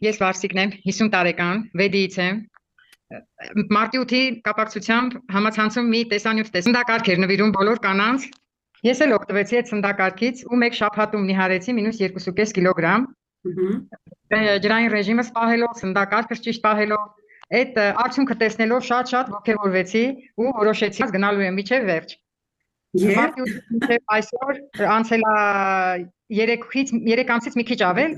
Ես Վարսիկն եմ, 50 տարեկան, Վեդիից եմ։ Մարտի 8-ի կապակցությամբ համացանցում մի տեսանյութ ծնդակարգ էր նվիրում բոլոր կանանց։ Ես էլ օգտվեցի այդ ծնդակարգից ու մեկ շաբաթում նիհարեցի -2.5 կիլոգրամ։ Ջրային ռեժիմս պահելով, ծնդակարգս ճիշտ պահելով, այդ արդյունքը տեսնելով շատ ոգևորվեցի ու որոշեցի գնալու եմ մինչև վերջ։ Մարտի 8-ից այսօր անցել է 3 ամսից մի քիչ ավել։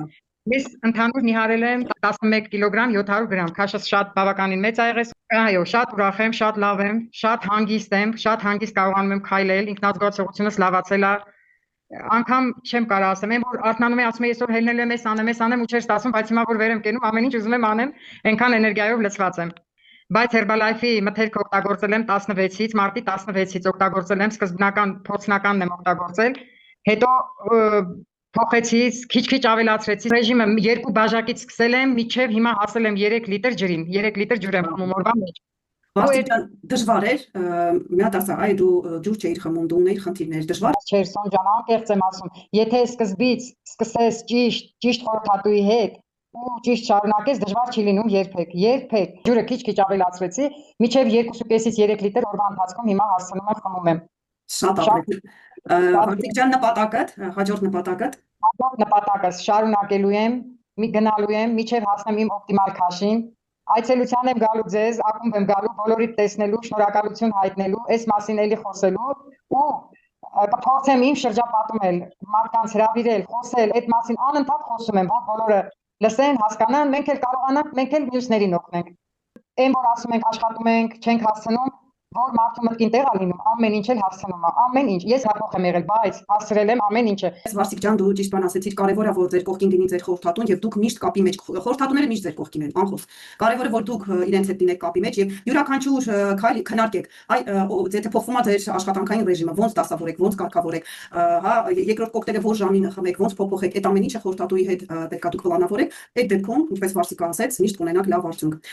Ես ընդհանուր նիհարել եմ 11 կիլոգրամ 700 գրամ, քաշս շատ բավականին մեծ ա եղել։ Այո, շատ ուրախ եմ, շատ լավ եմ, շատ հանգիստ եմ, շատ հանգիստ կարողանում եմ քայլել, ինքնազգացողությունս լավացել է։ Անգամ չեմ կարող ասեմ, որ արթնանում եմ, ասում եմ այսօր հելնելու եմ, էս անեմ ու չէր ստացվում, բայց հիմա որ վեր եմ կենում, ամեն ինչ ուզում եմ անեմ, այնքան էներգիայով լցված եմ։ Բայց Herbalife-ի մթերքը օգտագործել եմ 16-ից, մարտի 16-ից օգտագործել եմ, սկզբնական փորձնականն եմ օգտագործել, հետո փոխեցի, քիչ ավելացրեցի, ռեժիմը 2 բաժակից սկսել եմ, մինչև հիմա հասել եմ 3 լիտր ջրին, 3 լիտր ջուր եմ խմում օրվա մեջ։ Վարսիկ ջան, դժվար էր, մի հատ ասա, այ դու ջուր չէիր խմում, դու ունեիր խնդիրներ, դժվար չէր, Սոն ջան, անկեղծ եմ ասում, եթե սկզբից սկսես ճիշտ խորհրդատուի հետ ու ճիշտ շարունակես, դժվար չի լինում երբեք։ Ջուրը քիչ ավելացրեցի, մինչև 2.5-ից 3 լիտր օրվա ընթացքում հիմա հասցնում եմ խմում եմ։ Շատ ապրեք։ Վարսիկ ջան, նպատակդ, հաջորդ նպատակդ։ Հաջորդ նպատակս շարունակելու եմ, գնալու եմ, մինչև հասնեմ իմ օպտիմալ քաշին։ Այցելության եմ գալու ձեզ, ակումբ եմ գալու, բոլորիդ տեսնելու, շնորհակալություն հայտնելու, այս մասին էլի խոսելու ու կփորձեմ իմ շրջապատում էլ մարդկանց հրավիրել, խոսել, այդ մասին անընդհատ խոսում եմ, որ բոլորը լսեն, հասկանան, մենք էլ կարողանանք, մենք էլ մյուսներին օգնենք։ Այն որ ասում ենք աշխատում ենք, չենք հասցնում, որ մարդու մտքին տեղ է լինում, ամեն ինչ էլ հասցնում է, ամեն ինչ։ Ես հափոխ եմ եղել, բայց հասցրել եմ ամեն ինչը։ Վարսիկ ջան, դու ճիշտ բան ասեցիր, կարևոր է որ ձեր կողքին լինի ձեր խորհրդատուն եւ դուք միշտ կապի մեջ, խորհրդատուները միշտ ձեր կողքին են, անխոս։ Կարևորը որ դուք իրենց հետ լինեք կապի մեջ եւ յուրաքանչյուր քայլ քննարկեք։ Այ եթե փոխվում է ձեր աշխատանքային ռեժիմը, ոնց դասավորեք, ոնց կարգավորեք, հա, երկրորդ կոկտեյլը որ ժամին խմեք, ոնց փոփոխեք, այդ ամեն ինչը խորհրդատուի հետ պետք է դուք պլանավորեք։ Այդ դեպքում, ինչպես Վարսիկը ասեց, միշտ կունենաք լավ արդյունք։